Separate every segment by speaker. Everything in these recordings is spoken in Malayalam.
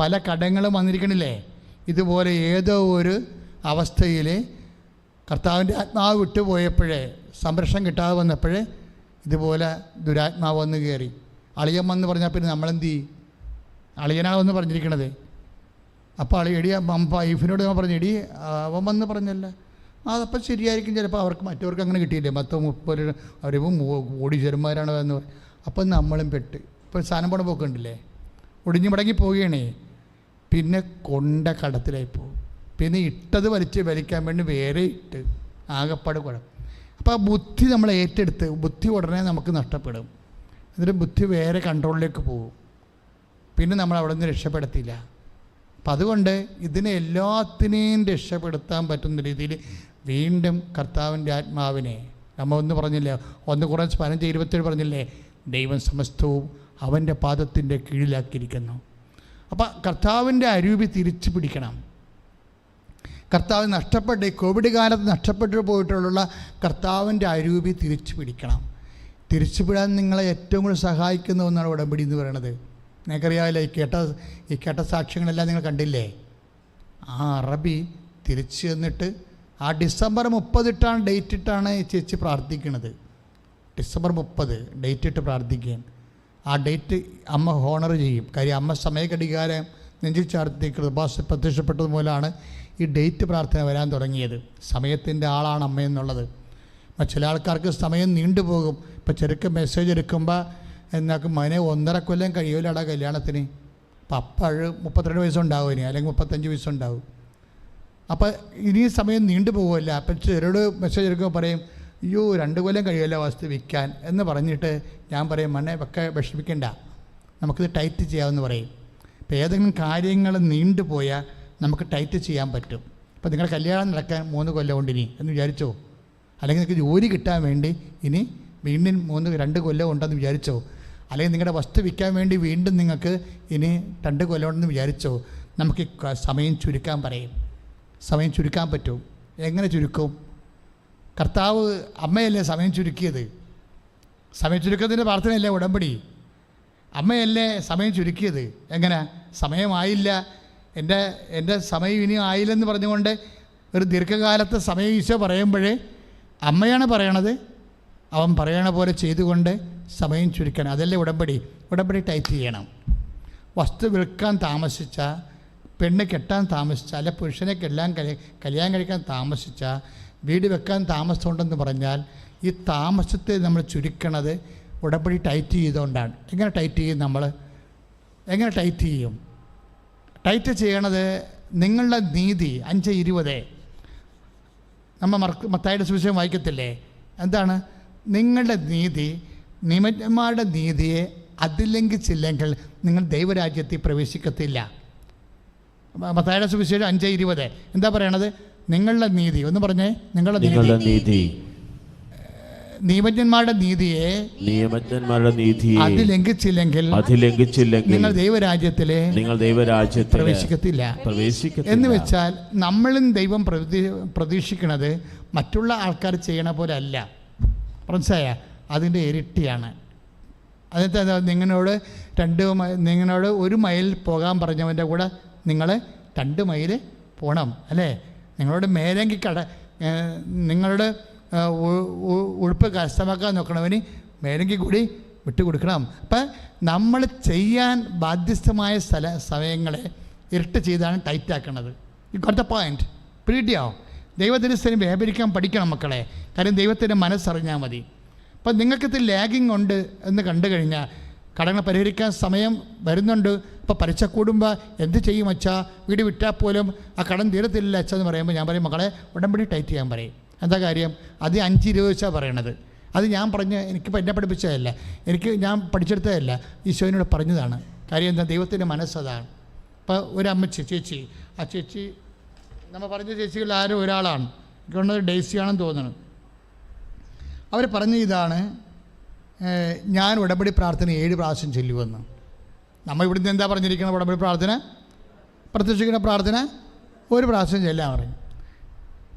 Speaker 1: പല കടങ്ങളും വന്നിരിക്കണില്ലേ? ഇതുപോലെ ഏതോ ഒരു അവസ്ഥയിൽ കർത്താവിൻ്റെ ആത്മാവ് വിട്ടുപോയപ്പോഴേ, സംരക്ഷണം കിട്ടാതെ വന്നപ്പോഴേ ഇതുപോലെ ദുരാത്മാവ് വന്ന് കയറി. അളിയൻ വന്ന് പറഞ്ഞാൽ പിന്നെ നമ്മളെന്ത് ചെയ്യും? അളിയനാണ് വന്ന് പറഞ്ഞിരിക്കണത്. അപ്പോൾ വൈഫിനോട് ഞാൻ പറഞ്ഞു, എടി അവൻ വന്ന് പറഞ്ഞല്ല, അതപ്പം ശരിയായിരിക്കും, ചിലപ്പോൾ അവർക്ക് മറ്റവർക്ക് അങ്ങനെ കിട്ടിയില്ലേ, 30 അവരിപ്പോൾ കോടീശ്വരന്മാരാണ് എന്ന് പറയും. അപ്പം നമ്മളും പെട്ട്. ഇപ്പോൾ സാധനം പണം പോക്കുണ്ടല്ലേ, ഒടിഞ്ഞു മുടങ്ങി പോവുകയാണേ, പിന്നെ കൊണ്ട കടത്തിലായി പോകും. പിന്നെ ഇട്ടത് വലിക്കാൻ വേണ്ടി വേറെ ഇട്ട് ആകപ്പാട് കുഴപ്പം. അപ്പോൾ ആ ബുദ്ധി നമ്മൾ ഏറ്റെടുത്ത്, ബുദ്ധി ഉടനെ നമുക്ക് നഷ്ടപ്പെടും. എന്നിട്ട് ബുദ്ധി വേറെ കൺട്രോളിലേക്ക് പോകും. പിന്നെ നമ്മൾ അവിടെ നിന്ന് രക്ഷപ്പെടുത്തില്ല. അപ്പം അതുകൊണ്ട് ഇതിനെ എല്ലാത്തിനെയും രക്ഷപ്പെടുത്താൻ പറ്റുന്ന രീതിയിൽ വീണ്ടും കർത്താവിൻ്റെ ആത്മാവിനെ, നമ്മൾ ഒന്ന് പറഞ്ഞില്ലേ, 1 Corinthians 15:27 പറഞ്ഞില്ലേ, ദൈവം സമസ്തവും അവൻ്റെ പാദത്തിൻ്റെ കീഴിലാക്കിയിരിക്കുന്നു. അപ്പം കർത്താവിൻ്റെ അരൂപി തിരിച്ചു പിടിക്കണം. കർത്താവ് നഷ്ടപ്പെട്ട്, കോവിഡ് കാലത്ത് നഷ്ടപ്പെട്ടു പോയിട്ടുള്ള കർത്താവിൻ്റെ അരൂപി തിരിച്ചു പിടിക്കണം. തിരിച്ചു പിടാൻ നിങ്ങളെ ഏറ്റവും കൂടുതൽ സഹായിക്കുന്ന ഒന്നാണ് ഉടമ്പടി എന്ന് പറയുന്നത്. നിങ്ങൾക്കറിയാമല്ലോ, ഈ കേട്ട സാക്ഷ്യങ്ങളെല്ലാം നിങ്ങൾ കണ്ടില്ലേ? ആ അറബി തിരിച്ചു ചെന്നിട്ട് ആ ഡിസംബർ 30 ഡേറ്റ് ഇട്ടാണ് ചേച്ചി പ്രാർത്ഥിക്കുന്നത്. ഡിസംബർ 30 ഡേറ്റ് ഇട്ട് പ്രാർത്ഥിക്കാൻ. ആ ഡേറ്റ് അമ്മ ഹോണർ ചെയ്യും. കാര്യം അമ്മ സമയഘടികാരം നെഞ്ചിൽ ചാർത്തി കൃപാസ പ്രത്യക്ഷപ്പെട്ടതുപോലാണ് ഈ ഡേറ്റ് പ്രാർത്ഥന വരാൻ തുടങ്ങിയത്. സമയത്തിൻ്റെ ആളാണ് അമ്മ എന്നുള്ളത്. ചില ആൾക്കാർക്ക് സമയം നീണ്ടുപോകും. ഇപ്പോൾ ചെറുക്ക് മെസ്സേജ് എടുക്കുമ്പോൾ എന്നാക്കും മകനെ 1.5 കൊല്ലം കഴിയുമല്ലോടാ കല്യാണത്തിന്. അപ്പം അപ്പോൾ 32 വയസ്സുണ്ടാവും ഇനി, അല്ലെങ്കിൽ 35 വയസ്സുണ്ടാവും. അപ്പോൾ ഇനി സമയം നീണ്ടു പോകുമല്ല. അപ്പം ചെറുട് മെസ്സേജ് എടുക്കുമ്പോൾ പറയും, അയ്യോ 2 കൊല്ലം കഴിയുമല്ലോ വസ്തു വിൽക്കാൻ എന്ന് പറഞ്ഞിട്ട് ഞാൻ പറയും, മണ്ണെ ഒക്കെ വിഷമിക്കണ്ട, നമുക്കിത് ടൈറ്റ് ചെയ്യാമെന്ന് പറയും. ഇപ്പോൾ ഏതെങ്കിലും കാര്യങ്ങൾ നീണ്ടുപോയാൽ നമുക്ക് ടൈറ്റ് ചെയ്യാൻ പറ്റും. ഇപ്പോൾ നിങ്ങളുടെ കല്യാണം നടക്കാൻ 3 കൊല്ലം കൊണ്ട് ഇനി എന്ന് വിചാരിച്ചോ, അല്ലെങ്കിൽ നിങ്ങൾക്ക് ജോലി കിട്ടാൻ വേണ്ടി ഇനി വീണ്ടും 2 കൊല്ലം ഉണ്ടെന്ന് വിചാരിച്ചോ, അല്ലെങ്കിൽ നിങ്ങളുടെ വസ്തു വിൽക്കാൻ വേണ്ടി വീണ്ടും നിങ്ങൾക്ക് ഇനി 2 കൊല്ലം ഉണ്ടെന്ന് വിചാരിച്ചോ, നമുക്ക് സമയം ചുരുക്കാൻ പറയും. സമയം ചുരുക്കാൻ പറ്റും. എങ്ങനെ ചുരുക്കും? കർത്താവ് അമ്മയല്ലേ സമയം ചുരുക്കിയത്? സമയം ചുരുക്കത്തിൻ്റെ പ്രാർത്ഥനയല്ലേ ഉടമ്പടി? അമ്മയല്ലേ സമയം ചുരുക്കിയത്? എങ്ങനെ? സമയമായില്ല, എൻ്റെ സമയം ഇനി ആയില്ലെന്ന് പറഞ്ഞുകൊണ്ട് ഒരു ദീർഘകാലത്തെ സമയം ഈശോ പറയുമ്പോഴേ അമ്മയാണ് പറയണത്. അവൻ പറയണ പോലെ ചെയ്തുകൊണ്ട് സമയം ചുരുക്കണം. അതല്ലേ ഉടമ്പടി? ഉടമ്പടി ടൈറ്റ് ചെയ്യണം. വസ്തു വിൽക്കാൻ താമസിച്ച, പെണ്ണ് കെട്ടാൻ താമസിച്ച, അല്ലെ പുരുഷനെ കല്യാണം കഴിക്കാൻ താമസിച്ച, വീട് വെക്കാൻ താമസമുണ്ടെന്ന് പറഞ്ഞാൽ ഈ താമസത്തെ നമ്മൾ ചുരുക്കണത് ഉടമ്പടി ടൈറ്റ് ചെയ്തുകൊണ്ടാണ്. എങ്ങനെ ടൈറ്റ് ചെയ്യും? നമ്മൾ എങ്ങനെ ടൈറ്റ് ചെയ്യും? ടൈറ്റ് ചെയ്യണത് നിങ്ങളുടെ നീതി 5:20 നമ്മൾ മത്തായിയുടെ സുവിശേഷം വായിക്കത്തില്ലേ? എന്താണ്? നിങ്ങളുടെ നീതി നിയമജ്ഞന്മാരുടെ നീതിയെ അതിലംഘിച്ചില്ലെങ്കിൽ നിങ്ങൾ ദൈവരാജ്യത്തിൽ പ്രവേശിക്കത്തില്ല. മത്തായിയുടെ സുവിശേഷം 5:20 എന്താ പറയണത്? നിങ്ങളുടെ നീതി, ഒന്ന് പറഞ്ഞേ, നിങ്ങളുടെ നീതി, നിയമജ്ഞന്മാരുടെ നീതിയെ അതിലംഘിച്ചില്ലെങ്കിൽ നിങ്ങൾ ദൈവരാജ്യത്തിലെ പ്രവേശിക്കത്തില്ല. എന്ന് വെച്ചാൽ നമ്മളും ദൈവം പ്രതീക്ഷിക്കുന്നത് മറ്റുള്ള ആൾക്കാർ ചെയ്യണ പോലെ അല്ല. മനസ്സിലായ? അതിൻ്റെ ഇരട്ടിയാണ്. അതെന്താ? നിങ്ങളോട് 1 മൈൽ പോകാൻ പറഞ്ഞവൻ്റെ കൂടെ നിങ്ങൾ 2 മൈൽ പോകണം, അല്ലേ? നിങ്ങളോട് മേലെങ്കിൽ നിങ്ങളുടെ ഉടുപ്പ് കരസ്ഥമാക്കാൻ നോക്കണവന് മേലെങ്കിൽ കൂടി വിട്ടുകൊടുക്കണം. അപ്പം നമ്മൾ ചെയ്യാൻ ബാധ്യസ്ഥമായ സമയങ്ങളെ ഇരട്ട ചെയ്താണ് ടൈറ്റാക്കണത്. You got the point. പിടിയാവും. ദൈവത്തിന് വ്യാപരിക്കാൻ പഠിക്കണം മക്കളെ. കാര്യം ദൈവത്തിൻ്റെ മനസ്സറിഞ്ഞാൽ മതി. അപ്പം നിങ്ങൾക്കിത് ലാഗിങ് ഉണ്ട് എന്ന് കണ്ടു കഴിഞ്ഞാൽ കടങ്ങൾ പരിഹരിക്കാൻ സമയം വരുന്നുണ്ട്. അപ്പോൾ പരീക്ഷ കൂടുമ്പോൾ എന്ത് ചെയ്യും അച്ഛാ? വീട് വിട്ടാൽ പോലും ആ കടം തീരത്തില്ല അച്ഛ എന്ന് പറയുമ്പോൾ ഞാൻ പറയും, മക്കളെ ഉടമ്പടി ടൈറ്റ് ചെയ്യാൻ പറയും. എന്താ കാര്യം? അത് 5:20 വെച്ചാണ് പറയണത്. അത് ഞാൻ എനിക്കിപ്പോൾ എന്നെ പഠിപ്പിച്ചതല്ല, ഞാൻ പഠിച്ചെടുത്തതല്ല, ഈശോനോട് പറഞ്ഞതാണ്. കാര്യം എന്താ? ദൈവത്തിൻ്റെ മനസ്സതാണ്. ഇപ്പോൾ ഒരമ്മച്ചി ചേച്ചി, ആ ചേച്ചി നമ്മൾ പറഞ്ഞ ചേച്ചികളിൽ ആരും ഒരാളാണ്, എനിക്ക് ഡെയ്സിയാണെന്ന് തോന്നുന്നു. അവർ പറഞ്ഞ ഇതാണ്, ഞാൻ ഉടമ്പടി പ്രാർത്ഥന 7 പ്രാവശ്യം ചൊല്ലുമെന്ന്. നമ്മൾ ഇവിടുന്ന് എന്താ പറഞ്ഞിരിക്കുന്നത്? ഉടമ്പടി പ്രാർത്ഥന, പ്രത്യക്ഷിക്കുന്ന പ്രാർത്ഥന 1 പ്രാവശ്യം ചെല്ലാൻ പറയും.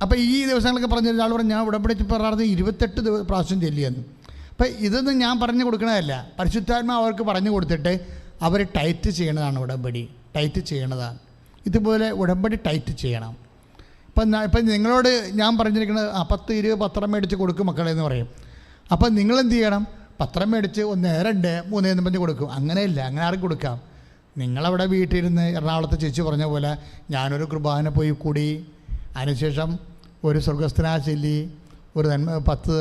Speaker 1: അപ്പോൾ ഈ ദിവസങ്ങളൊക്കെ പറഞ്ഞ ഒരാൾ പറഞ്ഞു, ഞാൻ ഉടമ്പടി പ്രാർത്ഥന 28 പ്രാവശ്യം ചൊല്ലിയെന്ന്. അപ്പം ഇതൊന്നും ഞാൻ പറഞ്ഞു കൊടുക്കണതല്ല, പരിശുദ്ധാത്മാവ് അവർക്ക് പറഞ്ഞു കൊടുത്തിട്ട് അവർ ടൈറ്റ് ചെയ്യണതാണ് ഉടമ്പടി. ടൈറ്റ് ചെയ്യണതാണ്. ഇതുപോലെ ഉടമ്പടി ടൈറ്റ് ചെയ്യണം. ഇപ്പം നിങ്ങളോട് ഞാൻ പറഞ്ഞിരിക്കുന്നത് 10-20 പത്രം മേടിച്ച് കൊടുക്കും മക്കളെ എന്ന് പറയും. അപ്പം നിങ്ങളെന്ത് ചെയ്യണം? പത്രം മേടിച്ച് 1, 2, 3 എന്ന് പറഞ്ഞ് കൊടുക്കും. അങ്ങനെയില്ല, അങ്ങനെ ആർക്കും കൊടുക്കാം. നിങ്ങളവിടെ വീട്ടിലിരുന്ന് എറണാകുളത്ത് ചേച്ചി പറഞ്ഞ പോലെ ഞാനൊരു കുർബാന പോയി കൂടി, അതിനുശേഷം ഒരു സ്വർഗസ്ഥനാ ചൊല്ലി, ഒരു 10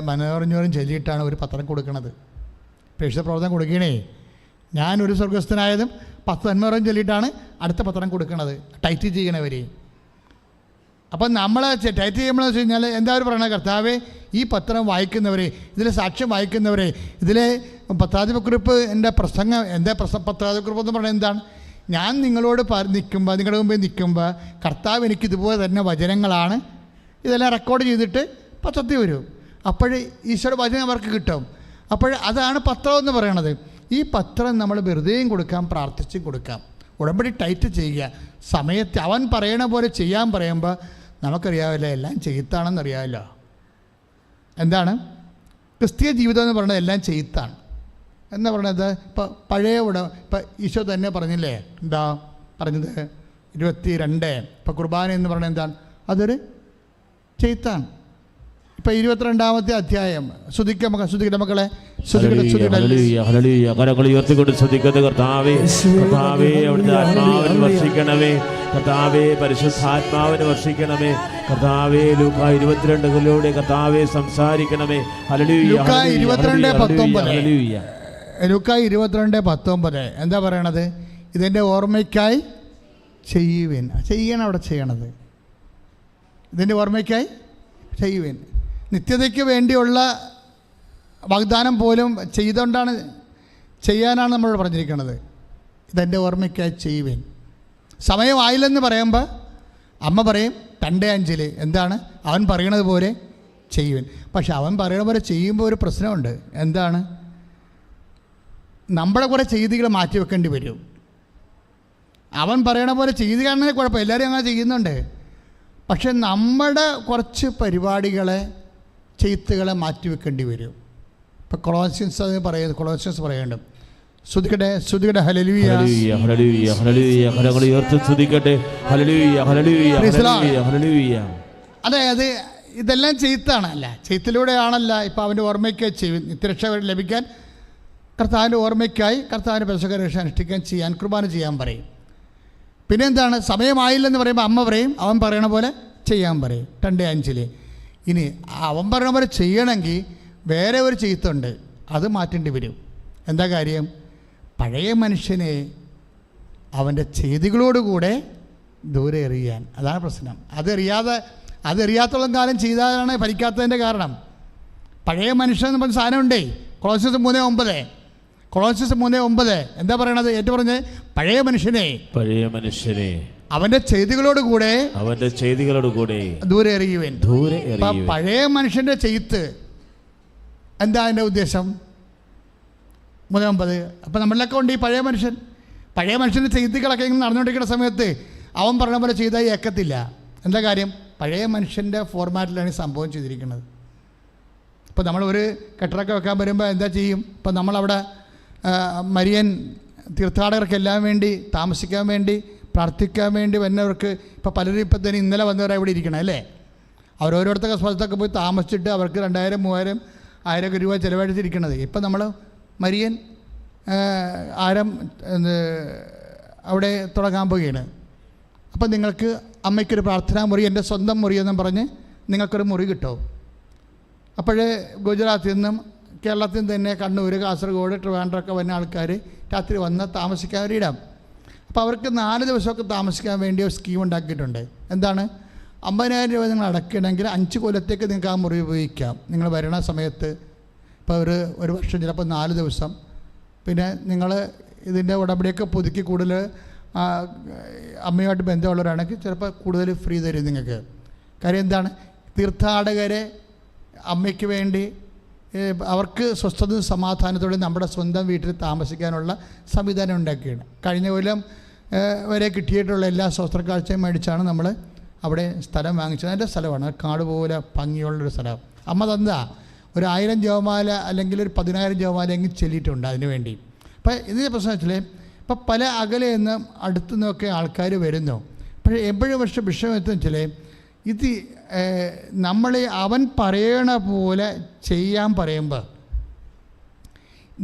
Speaker 1: മനോരഞ്ഞോറും ചൊല്ലിയിട്ടാണ് ഒരു പത്രം കൊടുക്കുന്നത്. പ്രേക്ഷിത പ്രവർത്തനം കൊടുക്കണേ. ഞാനൊരു സ്വർഗസ്ഥനായതും 10 നന്മറം ചൊല്ലിയിട്ടാണ് അടുത്ത പത്രം കൊടുക്കുന്നത്, ടൈറ്റ് ചെയ്യണവർ. അപ്പം നമ്മൾ ടൈറ്റ് ചെയ്യുമ്പോഴെന്ന് വെച്ച് കഴിഞ്ഞാൽ എന്താ പറയണത്? കർത്താവേ, ഈ പത്രം വായിക്കുന്നവരെ, ഇതിലെ സാക്ഷ്യം വായിക്കുന്നവരെ, ഇതിലെ പത്രാധിപക്കുറിപ്പ് എൻ്റെ പ്രസംഗം, എൻ്റെ പത്രാധിപക്കുറിപ്പ് എന്ന് പറയുന്നത് എന്താണ്? ഞാൻ നിങ്ങളോട് നിൽക്കുമ്പോൾ, നിങ്ങളുടെ മുമ്പിൽ നിൽക്കുമ്പോൾ കർത്താവ് എനിക്ക് ഇതുപോലെ തന്നെ വചനങ്ങളാണ്, ഇതെല്ലാം റെക്കോർഡ് ചെയ്തിട്ട് പത്രത്തിൽ വരും. അപ്പോൾ ഈശോയുടെ വചനം അവർക്ക് കിട്ടും. അപ്പോൾ അതാണ് പത്രം എന്ന് പറയണത്. ഈ പത്രം നമ്മൾ വെറുതെയും കൊടുക്കാം, പ്രാർത്ഥിച്ചും കൊടുക്കാം. ഉടമ്പടി ടൈറ്റ് ചെയ്യുക. സമയത്ത് അവൻ പറയണ പോലെ ചെയ്യാൻ പറയുമ്പോൾ നമുക്കറിയാമല്ലോ എല്ലാം ചെയ്ത്താണെന്നറിയാമല്ലോ. എന്താണ് ക്രിസ്തീയ ജീവിതം എന്ന് പറയുന്നത്? എല്ലാം ചെയ്ത്താണ് എന്ന് പറയുന്നത്. ഇപ്പം ഈശോ തന്നെ പറഞ്ഞില്ലേ, എന്താ പറഞ്ഞത്? 22 ഇപ്പം കുർബാന എന്ന് പറയുന്നത് എന്താണ്? അതൊരു ചെയ്ത്താണ്. ഇപ്പം 22-ാമത്തെ അധ്യായം ശ്രദ്ധിക്കട്ടെ മക്കളെ,
Speaker 2: കരങ്ങൾ ഉയർത്തിക്കൊണ്ട് ശ്രദ്ധിക്കുന്നത്. കർത്താവേ, കർത്താവേ, അവിടുത്തെ ആത്മാവിന് വർഷിക്കണമേ. കർത്താവേ, പരിശുദ്ധാത്മാവിന് വർഷിക്കണമേ. കർത്താവേ, ലൂക്ക 22 കർത്താവേ സംസാരിക്കണമേ.
Speaker 1: ലൂക്ക 22:19 എന്താ പറയണത്? ഇതിൻ്റെ ഓർമ്മയ്ക്കായി ചെയ്യുവേൻ. ചെയ്യണം അവിടെ ചെയ്യണത്. ഇതിൻ്റെ ഓർമ്മയ്ക്കായി ചെയ്യുവേൻ. നിത്യതയ്ക്ക് വേണ്ടിയുള്ള വാഗ്ദാനം പോലും ചെയ്തുകൊണ്ടാണ്, ചെയ്യാനാണ് നമ്മളോട് പറഞ്ഞിരിക്കുന്നത്. ഇതെൻ്റെ ഓർമ്മയ്ക്കായി ചെയ്യുവേൻ. സമയമായില്ലെന്ന് പറയുമ്പോൾ അമ്മ പറയും 2:5 എന്താണ്? അവൻ പറയണത് പോലെ ചെയ്യുവേൻ. പക്ഷെ അവൻ പറയണ പോലെ ചെയ്യുമ്പോൾ ഒരു പ്രശ്നമുണ്ട്. എന്താണ്? നമ്മുടെ കുറേ ചെയ്തികൾ മാറ്റി വെക്കേണ്ടി വരും. അവൻ പറയണ പോലെ ചെയ്തുകയാണെങ്കിൽ കുഴപ്പം, എല്ലാവരും അങ്ങനെ ചെയ്യുന്നുണ്ട്. പക്ഷെ നമ്മുടെ കുറച്ച് പരിപാടികളെ, ചെയ്ത്തുകളെ മാറ്റിവെക്കേണ്ടി വരും. ഇപ്പം കൊളോസ്യൻസ് അത് പറയുന്നത്, കൊളോസ്യൻസ് പറയുന്നുണ്ട്. ശ്രുതിക്കട്ടെ, ശ്രുതിക്കട്ടെ, ഹല്ലേലൂയ,
Speaker 2: ഹല്ലേലൂയ, ഹല്ലേലൂയ, കരങ്ങൾ ഉയർത്തി ശ്രുതിക്കട്ടെ. ഹല്ലേലൂയ, ഹല്ലേലൂയ, ഹല്ലേലൂയ.
Speaker 1: അതായത് ഇതെല്ലാം ചെയ്ത്താണ്. അല്ല, ചെയ്ത്തിലൂടെയാണല്ല ഇപ്പം അവൻ്റെ ഓർമ്മയ്ക്ക് നിത്യരക്ഷ ലഭിക്കാൻ, കർത്താവിൻ്റെ ഓർമ്മയ്ക്കായി കർത്താവിൻ്റെ പെസഹരക്ഷ അനുഷ്ഠിക്കാൻ, ചെയ്യാൻ, കുർബാന ചെയ്യാൻ പറയും. പിന്നെ എന്താണ്? സമയമായില്ലെന്ന് പറയുമ്പോൾ അമ്മ പറയും അവൻ പറയണ പോലെ ചെയ്യാൻ പറയും 2:5. ഇനി അവൻ പറയണ പോലെ ചെയ്യണമെങ്കിൽ വേറെ ഒരു ചെയ്ത്തുണ്ട്, അത് മാറ്റേണ്ടി വരും. എന്താ കാര്യം? പഴയ മനുഷ്യനെ അവൻ്റെ ചെയ്തികളോടുകൂടെ ദൂരെ എറിയാൻ. അതാണ് പ്രശ്നം. അതറിയാത്തോളം കാലം ചെയ്താലാണ് ഫലിക്കാത്തതിൻ്റെ കാരണം. പഴയ മനുഷ്യൻ എന്ന് പറഞ്ഞ സാധനമുണ്ടേ. കൊളോസ്യസ് 3:9 എന്താ പറയണത്? ഏറ്റു പറഞ്ഞ് പഴയ മനുഷ്യനെ അവന്റെ ചെയ്തികളോടുകൂടെ ദൂരെ എറിയുവേൻ. പഴയ മനുഷ്യന്റെ ചെയ്ത്ത് എന്താ അതിൻ്റെ ഉദ്ദേശം? 3:9. അപ്പം നമ്മളിലൊക്കെ ഉണ്ട് ഈ പഴയ മനുഷ്യൻ്റെ ചെയ്തികളൊക്കെ ഇങ്ങനെ നടന്നുകൊണ്ടിരിക്കുന്ന സമയത്ത് അവൻ പറഞ്ഞ പോലെ ചെയ്താൽ ഏക്കത്തില്ല. എന്താ കാര്യം? പഴയ മനുഷ്യൻ്റെ ഫോർമാറ്റിലാണ് ഈ സംഭവം ചെയ്തിരിക്കുന്നത്. ഇപ്പോൾ നമ്മളൊരു കെട്ടിടമൊക്കെ വെക്കാൻ വരുമ്പോൾ എന്താ ചെയ്യും? ഇപ്പം നമ്മളവിടെ മരിയൻ തീർത്ഥാടകർക്കെല്ലാം വേണ്ടി താമസിക്കാൻ വേണ്ടി പ്രാർത്ഥിക്കാൻ വേണ്ടി വന്നവർക്ക് ഇപ്പോൾ പലരും ഇപ്പം തന്നെ ഇന്നലെ വന്നവരെ ഇവിടെ ഇരിക്കണം അല്ലേ? അവരോരോരുത്തരുടെ സ്ഥലത്തൊക്കെ പോയി താമസിച്ചിട്ട് അവർക്ക് 2000, 3000, 1000 രൂപ ചിലവഴിച്ചിരിക്കണത്. ഇപ്പം നമ്മൾ മരിയൻ അവിടെ തുടങ്ങാൻ പോവുകയാണ്. അപ്പം നിങ്ങൾക്ക് അമ്മയ്ക്കൊരു പ്രാർത്ഥനാ മുറി, എൻ്റെ സ്വന്തം മുറി എന്നും പറഞ്ഞ് നിങ്ങൾക്കൊരു മുറി കിട്ടും. അപ്പോൾ ഗുജറാത്തിൽ നിന്നും കേരളത്തിൽ നിന്ന് തന്നെ കണ്ണൂർ, കാസർഗോഡ്, ട്രിവാൻഡ്രമൊക്കെ വന്ന ആൾക്കാർ രാത്രി വന്ന് താമസിക്കാൻ ഒരിടാം. അപ്പോൾ അവർക്ക് 4 ദിവസമൊക്കെ താമസിക്കാൻ വേണ്ടി ഒരു സ്കീം ഉണ്ടാക്കിയിട്ടുണ്ട്. എന്താണ്? 50,000 രൂപ നിങ്ങൾ അടയ്ക്കണമെങ്കിൽ 5 കൊല്ലത്തേക്ക് നിങ്ങൾക്ക് ആ മുറി ഉപയോഗിക്കാം. നിങ്ങൾ വരണ സമയത്ത് ഇപ്പോൾ ഒരു വർഷം, ചിലപ്പോൾ 4 ദിവസം. പിന്നെ നിങ്ങൾ ഇതിൻ്റെ ഉടമ്പടിയൊക്കെ പുതുക്കി കൂടുതൽ അമ്മയുമായിട്ട് ബന്ധമുള്ളവരാണെങ്കിൽ ചിലപ്പോൾ കൂടുതൽ ഫ്രീ തരും നിങ്ങൾക്ക്. കാര്യം എന്താണ്? തീർത്ഥാടകരെ അമ്മയ്ക്ക് വേണ്ടി അവർക്ക് സ്വസ്ഥതയും സമാധാനത്തോടെ നമ്മുടെ സ്വന്തം വീട്ടിൽ താമസിക്കാനുള്ള സംവിധാനം ഉണ്ടാക്കിയാണ്. കഴിഞ്ഞ കൊല്ലം വരെ കിട്ടിയിട്ടുള്ള എല്ലാ ശസ്ത്രക്കാഴ്ചയും മേടിച്ചാണ് നമ്മൾ അവിടെ സ്ഥലം വാങ്ങിച്ചത്. അതിൻ്റെ സ്ഥലമാണ് കാട് പോലെ ഭംഗിയുള്ളൊരു സ്ഥലം. അമ്മ തന്നാ ഒരു 1000 ജപമാല അല്ലെങ്കിൽ ഒരു 10,000 ജപമാല എങ്കിൽ ചെല്ലിയിട്ടുണ്ട് അതിന് വേണ്ടി. അപ്പോൾ ഇതിൻ്റെ പ്രശ്നം വെച്ചാൽ ഇപ്പം പല അകലെ നിന്ന് അടുത്തു നിന്നൊക്കെ ആൾക്കാർ വരുന്നു. പക്ഷേ എപ്പോഴും വിഷയം എത്തുവെച്ചാൽ ഇത് നമ്മൾ അവൻ പറയണ പോലെ ചെയ്യാൻ പറയുമ്പോൾ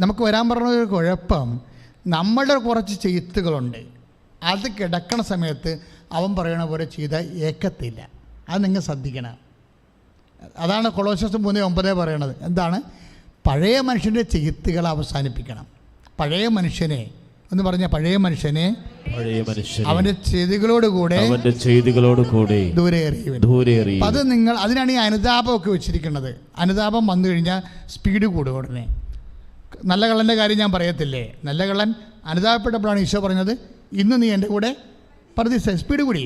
Speaker 1: നമുക്ക് വരാൻ പറഞ്ഞ ഒരു കുഴപ്പം, നമ്മുടെ കുറച്ച് ചെയ്ത്തുകളുണ്ട്. അത് കിടക്കണ സമയത്ത് അവൻ പറയണ പോലെ ചെയ്താൽ ഏക്കത്തില്ല. അത് നിങ്ങൾ ശ്രദ്ധിക്കണം. അതാണ് കൊളോസ്യസ് 3:9 പറയണത്. എന്താണ്? പഴയ മനുഷ്യൻ്റെ ചെയ്ത്തുകൾ അവസാനിപ്പിക്കണം. പഴയ മനുഷ്യനെ എന്ന് പറഞ്ഞാൽ പഴയ മനുഷ്യനെ അവൻ്റെ ചെയ്തികളോട് കൂടെ ദൂരെ എറിയും. അത് നിങ്ങൾ, അതിനാണ് ഈ അനുതാപമൊക്കെ വെച്ചിരിക്കുന്നത്. അനുതാപം വന്നു കഴിഞ്ഞാൽ സ്പീഡ് കൂടും ഉടനെ. നല്ല കള്ളൻ്റെ കാര്യം ഞാൻ പറയത്തില്ലേ, നല്ല കള്ളൻ അനുതാപപ്പെട്ടപ്പോഴാണ് ഈശോ പറഞ്ഞത്, ഇന്ന് നീ എൻ്റെ കൂടെ പരദീസ. സ്പീഡ് കൂടി.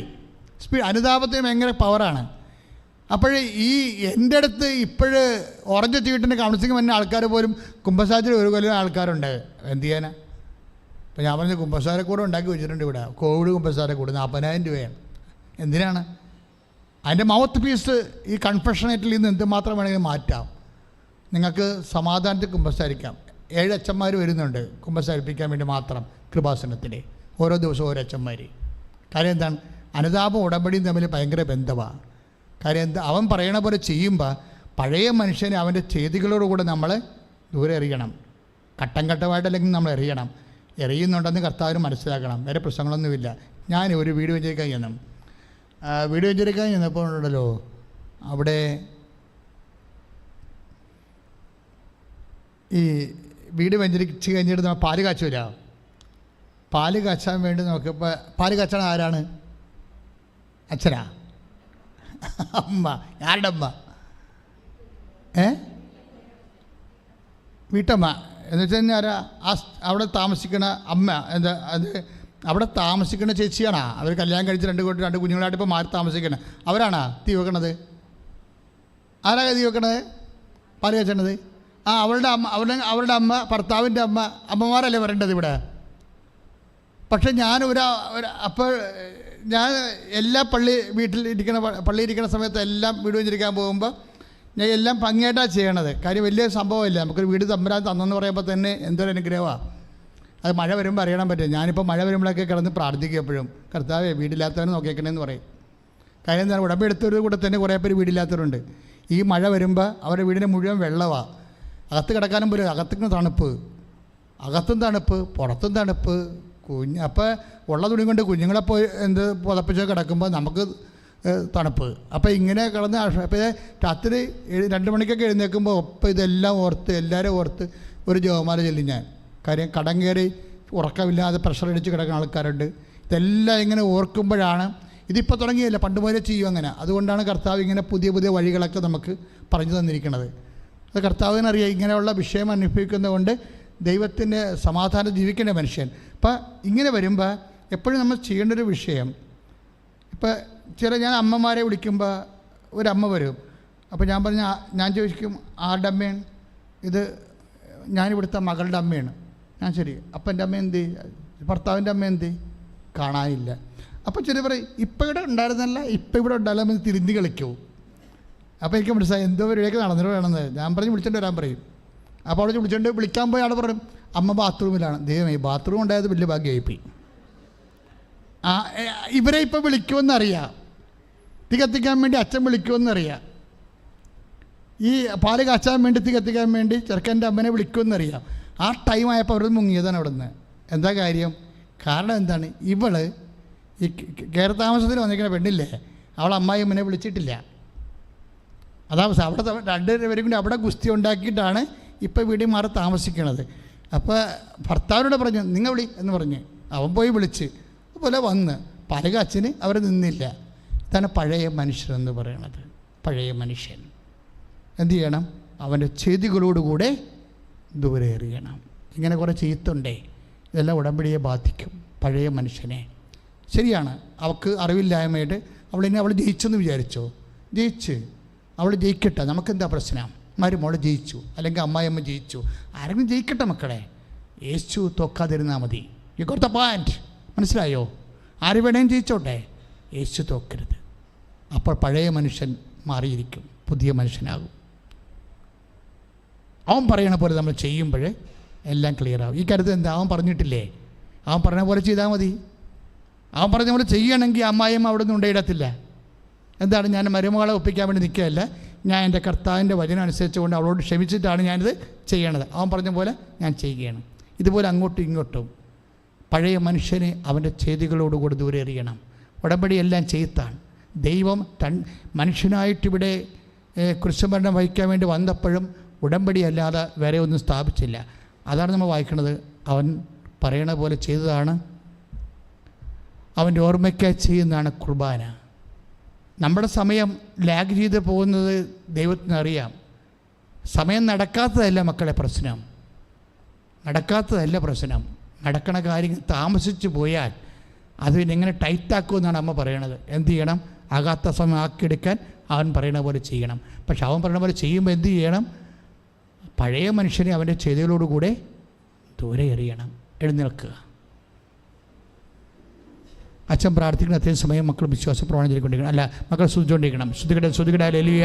Speaker 1: അനുതാപത്തിന് ഭയങ്കര പവറാണ്. അപ്പോൾ ഈ എൻ്റെ അടുത്ത് ഇപ്പോഴ് ഓറഞ്ച് തീട്ടിൻ്റെ കൗൺസിലിംഗ് വന്ന ആൾക്കാർ പോലും കുമ്പസാരത്തിൽ ഒരു കൊല്ലം ആൾക്കാരുണ്ട്. എന്ത് ചെയ്യാനാ? അപ്പോൾ ഞാൻ പറഞ്ഞ കുമ്പസാരക്കൂടെ ഉണ്ടാക്കി വെച്ചിട്ടുണ്ട് ഇവിടെ. കോവിഡ് കുമ്പസാരക്കൂട് 40,000 രൂപയാണ്. എന്തിനാണ്? അതിൻ്റെ മൗത്ത് പീസ് ഈ കൺഫെഷനേറ്റിൽ നിന്ന് എന്തുമാത്രം വേണമെങ്കിലും മാറ്റാം. നിങ്ങൾക്ക് സമാധാനത്തിൽ കുമ്പസാരിക്കാം. 7 അച്ഛന്മാർ വരുന്നുണ്ട് കുമ്പസാരിപ്പിക്കാൻ വേണ്ടി മാത്രം കൃപാസനത്തിൽ. ഓരോ ദിവസവും ഓരോ അച്ഛന്മാർ. കാര്യം എന്താണ്? അനുതാപം ഉടമ്പടിയും തമ്മിൽ ഭയങ്കര ബന്ധമാണ്. കാര്യം എന്താ? അവൻ പറയണ പോലെ ചെയ്യുമ്പോൾ പഴയ മനുഷ്യനെ അവൻ്റെ ചെയ്തികളോടുകൂടെ നമ്മൾ ദൂരെ എറിയണം. ഘട്ടം ഘട്ടമായിട്ടല്ലെങ്കിൽ നമ്മൾ എറിയണം. എറിയുന്നുണ്ടെന്ന് കർത്താവിന് മനസ്സിലാക്കണം. വേറെ പ്രശ്നങ്ങളൊന്നുമില്ല. ഞാൻ ഒരു വീഡിയോ വെഞ്ചരിക്കാൻ ചെന്നപ്പോൾ ഉണ്ടല്ലോ, അവിടെ ഈ വീട് വെഞ്ചരിച്ച് കഴിഞ്ഞിട്ട് നമ്മൾ പാല് കാച്ചില്ല. പാല് കാച്ചാൻ വേണ്ടി നോക്കിയപ്പോൾ പാല് കാച്ചാൻ ആരാണ്? അച്ഛനാ? അമ്മ? ആരുടെ അമ്മ? വീട്ടമ്മ എന്ന് വെച്ച് കഴിഞ്ഞാൽ അവിടെ താമസിക്കണ അമ്മ. എന്താ അത്? അവിടെ താമസിക്കുന്ന ചേച്ചിയാണോ? അവർ കല്യാണം കഴിച്ച് 2 കുഞ്ഞുങ്ങളായിട്ട് ഇപ്പോൾ മാറി താമസിക്കണേ. അവരാണോ തീ വെക്കണത്? ആരാ തീ വെക്കണത്? പാല് കാച്ചണത്? അവളുടെ അമ്മ, അവരുടെ അമ്മ, ഭർത്താവിൻ്റെ അമ്മ. അമ്മമാരല്ലേ വരേണ്ടത് ഇവിടെ. പക്ഷെ ഞാൻ അപ്പോൾ ഞാൻ എല്ലാ പള്ളിയിരിക്കുന്ന സമയത്ത് എല്ലാം വീട് വെച്ചിരിക്കാൻ പോകുമ്പോൾ ഞാൻ എല്ലാം ഭംഗിയായിട്ടാണ് ചെയ്യണത്. കാര്യം വലിയ സംഭവമില്ല. നമുക്കൊരു വീട് തമ്പുരാൻ തന്നെന്ന് പറയുമ്പോൾ തന്നെ എന്തൊരു അനുഗ്രഹമാണ്. അത് മഴ വരുമ്പോൾ അറിയണം പറ്റും. ഞാനിപ്പോൾ മഴ വരുമ്പോഴൊക്കെ കിടന്ന് പ്രാർത്ഥിക്കും എപ്പോഴും, കർത്താവേ വീടില്ലാത്തവനെ നോക്കിയേക്കണേന്ന് പറയും. കാര്യം എന്താണ്? ഉടമ്പെടുത്തവരുടെ കൂടെ തന്നെ കുറേ പേര് വീടില്ലാത്തവരുണ്ട്. ഈ മഴ വരുമ്പോൾ അവരുടെ വീടിന് മുഴുവൻ വെള്ളമാണ്. അകത്ത് കിടക്കാനും പോലും അകത്തും തണുപ്പ്, പുറത്തും തണുപ്പ്. അപ്പോൾ ഉള്ള തുണി കൊണ്ട് കുഞ്ഞുങ്ങളെ പോയി പുതപ്പിച്ച് കിടക്കുമ്പോൾ നമുക്ക് തണുപ്പ്. അപ്പോൾ ഇങ്ങനെ കിടന്ന് അപ്പോൾ രാത്രി 2 മണിക്കൊക്കെ എഴുന്നേൽക്കുമ്പോൾ ഒപ്പം ഇതെല്ലാം ഓർത്ത് എല്ലാവരും ഓർത്ത് ഒരു ജപമാല ചൊല്ലും ഞാൻ. കാര്യം കടം കയറി ഉറക്കമില്ലാതെ പ്രഷർ അടിച്ച് കിടക്കുന്ന ആൾക്കാരുണ്ട്. ഇതെല്ലാം ഇങ്ങനെ ഓർക്കുമ്പോഴാണ്, ഇതിപ്പോൾ തുടങ്ങിയല്ല, പണ്ട് മുതലേ ചെയ്യും അങ്ങനെ. അതുകൊണ്ടാണ് കർത്താവ് ഇങ്ങനെ പുതിയ പുതിയ വഴികളൊക്കെ നമുക്ക് പറഞ്ഞു തന്നിരിക്കുന്നത്. അത് കർത്താവിനറിയാം ഇങ്ങനെയുള്ള വിഷയം അനുഭവിക്കുന്നതുകൊണ്ട് ദൈവത്തിൻ്റെ സമാധാനം ജീവിക്കേണ്ട മനുഷ്യൻ. അപ്പം ഇങ്ങനെ വരുമ്പോൾ എപ്പോഴും നമ്മൾ ചെയ്യേണ്ടൊരു വിഷയം, ഇപ്പം ഞാൻ അമ്മമാരെ വിളിക്കുമ്പോൾ ഒരമ്മ വരും. അപ്പോൾ ഞാൻ ചോദിക്കും ആരുടെ അമ്മയാണ് ഇത്? ഞാനിവിടുത്തെ മകളുടെ അമ്മയാണ്. ഞാൻ ശരി, അപ്പം എൻ്റെ അമ്മ എന്ത്? ഭർത്താവിൻ്റെ അമ്മ എന്ത്? കാണാനില്ല. അപ്പോൾ ചില പറയും ഇപ്പം ഇവിടെ ഉണ്ടായിരുന്നല്ല, ഇപ്പം ഇവിടെ ഉണ്ടായാലും തിരിഞ്ഞ് കളിക്കൂ. അപ്പോൾ എനിക്ക് മനസ്സിലായി എന്തോ പരിപാടിയൊക്കെ നടന്നിട്ട് വേണമെന്ന്. ഞാൻ പറഞ്ഞ് വിളിച്ചോണ്ട് വരാൻ പറയും. അപ്പോൾ അവിടെ വിളിക്കാൻ പോയി ആൾ പറയും അമ്മ ബാത്റൂമിലാണ്. ദൈവമേ, ബാത്റൂം ഉണ്ടായത് വലിയ ഭാഗ്യമായിപ്പോയി. ഇവരെ ഇപ്പോൾ വിളിക്കുമെന്നറിയാം, തീ കത്തിക്കാൻ വേണ്ടി അച്ഛൻ വിളിക്കുമെന്നറിയാം, ഈ പാല് കാച്ചാൻ വേണ്ടി തീ കത്തിക്കാൻ വേണ്ടി ചെറുക്കൻ്റെ അമ്മനെ വിളിക്കുമെന്നറിയാം. ആ ടൈമായപ്പോൾ അവർ മുങ്ങിയതാണ് അവിടെ നിന്ന്. എന്താ കാര്യം? കാരണം എന്താണ്? ഇവള് ഈ കയറി താമസത്തിൽ വന്നിരിക്കുന്ന പെണ്ണില്ലേ, അവൾ അമ്മായി അമ്മനെ വിളിച്ചിട്ടില്ല. അതാ അവിടെ 2 പേരും കൂടി അവിടെ ഗുസ്തി ഉണ്ടാക്കിയിട്ടാണ് ഇപ്പോൾ വീട്ടിൽ മാറി താമസിക്കണത്. അപ്പോൾ ഭർത്താവിനോട് പറഞ്ഞു നിങ്ങൾ വിളി എന്ന് പറഞ്ഞ് അവൻ പോയി വിളിച്ച് അതുപോലെ വന്ന് പാല് കാച്ചിന് അവർ നിന്നില്ല. ഇതാണ് പഴയ മനുഷ്യരെന്ന് പറയണത്. പഴയ മനുഷ്യൻ എന്തു ചെയ്യണം? അവൻ്റെ ചെയ്തികളോടുകൂടെ ദൂരെ എറിയണം. ഇങ്ങനെ കുറേ ചെയ്ത്തുണ്ടേ, ഇതെല്ലാം ഉടമ്പടിയെ ബാധിക്കും. പഴയ മനുഷ്യനെ ശരിയാണ്, അവൾക്ക് അറിവില്ലായ്മയായിട്ട് അവൾ ജയിച്ചെന്ന് വിചാരിച്ചോ? അവൾ ജയിക്കട്ടെ, നമുക്കെന്താ പ്രശ്നം? മരുമോൾ ജയിച്ചു, അല്ലെങ്കിൽ അമ്മായിയമ്മ ജയിച്ചു, ആരെങ്കിലും ജയിക്കട്ടെ മക്കളെ. യേശു തോക്കാതിരുന്നാൽ മതി. U got the point. മനസ്സിലായോ? ആര് വേണേലും ജയിച്ചോട്ടെ, യേശു തോക്കരുത്. അപ്പോൾ പഴയ മനുഷ്യൻ മാറിയിരിക്കും, പുതിയ മനുഷ്യനാകും. അവൻ പറയണ പോലെ നമ്മൾ ചെയ്യുമ്പോൾ എല്ലാം ക്ലിയർ ആവും. ഈ കാര്യത്തിൽ എന്താ അവൻ പറഞ്ഞിട്ടില്ലേ? അവൻ പറഞ്ഞ പോലെ ചെയ്താൽ മതി. അവൻ പറഞ്ഞ പോലെ ചെയ്യണമെങ്കിൽ അമ്മായിയമ്മ അവിടെ നിന്ന് ഉണ്ടയിടത്തില്ല. എന്താണ്, ഞാൻ മരുമകളെ ഒപ്പിക്കാൻ വേണ്ടി നിൽക്കുകയല്ല, ഞാൻ എൻ്റെ കർത്താവിൻ്റെ വചനം അനുസരിച്ചുകൊണ്ട് അവളോട് ക്ഷമിച്ചിട്ടാണ് ഞാനിത് ചെയ്യണത്. അവൻ പറഞ്ഞ പോലെ ഞാൻ ചെയ്യുകയാണ്. ഇതുപോലെ അങ്ങോട്ടും ഇങ്ങോട്ടും പഴയ മനുഷ്യനെ അവൻ്റെ ചെയ്തികളോടുകൂടി ദൂരെ എറിയണം. ഉടമ്പടിയെല്ലാം ചെയ്ത്താണ്. ദൈവം മനുഷ്യനായിട്ടിവിടെ കുരിശുമരണം വഹിക്കാൻ വേണ്ടി വന്നപ്പോഴും ഉടമ്പടി അല്ലാതെ വേറെ ഒന്നും സ്ഥാപിച്ചില്ല. അതാണ് നമ്മൾ വായിക്കുന്നത്. അവൻ പറയണ പോലെ ചെയ്തതാണ്, അവൻ്റെ ഓർമ്മയ്ക്കായി ചെയ്യുന്നതാണ് കുർബാന. നമ്മുടെ സമയം ലാഗ് ചെയ്ത് പോകുന്നത് ദൈവത്തിനറിയാം. സമയം നടക്കാത്തതല്ല മക്കളെ പ്രശ്നം, നടക്കാത്തതല്ല പ്രശ്നം. നടക്കണ കാര്യങ്ങൾ താമസിച്ച് പോയാൽ അത് പിന്നെ എങ്ങനെ ടൈറ്റാക്കുമെന്നാണ് അമ്മ പറയണത്. എന്ത് ചെയ്യണം? ആകാത്ത സമയം ആക്കിയെടുക്കാൻ അവൻ പറയണ പോലെ ചെയ്യണം. പക്ഷെ അവൻ പറയണ പോലെ ചെയ്യുമ്പോൾ എന്ത് ചെയ്യണം? പഴയ മനുഷ്യനെ അവൻ്റെ ചെയ്തികളോടുകൂടെ ദൂരെ എറിയണം. എഴുന്നേൽക്കുക. അച്ഛൻ പ്രാർത്ഥിക്കുന്ന അത്രയും സമയം മക്കൾ വിശ്വാസ പ്രമാണം ചെയ്തുകൊണ്ടിരിക്കണം. അല്ല, മക്കൾ സ്തുതിച്ചുകൊണ്ടിരിക്കണം. ശ്രുതികട ഹല്ലേലൂയ,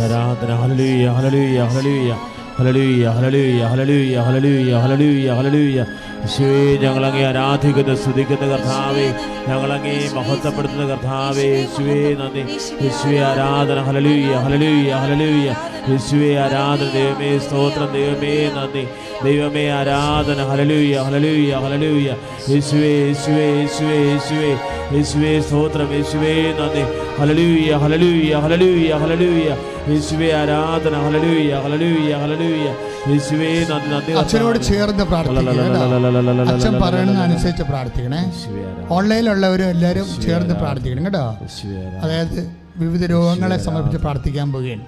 Speaker 2: ആരാധന. ഹല്ലേലൂയ, ഹല്ലേലൂയ, ഹല്ലേലൂയ, ഹല്ലേലൂയ, ഹല്ലേലൂയ, ഹല്ലേലൂയ, ഹല്ലേലൂയ, ഹല്ലേലൂയ, ഹല്ലേലൂയ. യേശുവേ, ഞങ്ങളങ്ങേ ആരാധിക്കുന്ന സ്തുതിക്കുന്ന കർത്താവേ, ഞങ്ങളങ്ങേ മഹത്വപ്പെടുത്തുന്ന കർത്താവേ, യേശുവേ നന്ദി. യേശുവേ ആരാധന. ഹല്ലേലൂയ, ഹല്ലേലൂയ, ഹല്ലേലൂയ. യേശുവേ ആരാധന. ദൈവമേ സ്തോത്രം. ദൈവമേ നന്ദി. ദൈവമേ ആരാധന. ഹല്ലേലൂയ, ഹല്ലേലൂയ, ഹല്ലേലൂയ. യേശുവേ, യേശുവേ, യേശുവേ, യേശുവേ, യേശുവേ സ്തോത്രം. യേശുവേ നന്ദി. ഹല്ലേലൂയ, ഹല്ലേലൂയ, ഹല്ലേലൂയ, ഹല്ലേലൂയ. യേശുവേ ആരാധന. ഹല്ലേലൂയ, ഹല്ലേലൂയ, ഹല്ലേലൂയ. യേശുവേ നന്ദി. നന്ദി.
Speaker 1: അച്ഛനോട് ചേർന്ന് പ്രാർത്ഥിക്കണം. അച്ഛൻ പറയുന്നത് അനുസരിച്ച് പ്രാർത്ഥിക്കണേ. ഓൺലൈനിലുള്ളവരും എല്ലാവരും ചേർന്ന് പ്രാർത്ഥിക്കണം കേട്ടോ. അതായത് വിവിധ രോഗങ്ങളെ സമർപ്പിച്ച് പ്രാർത്ഥിക്കാൻ പോവുകയാണ്.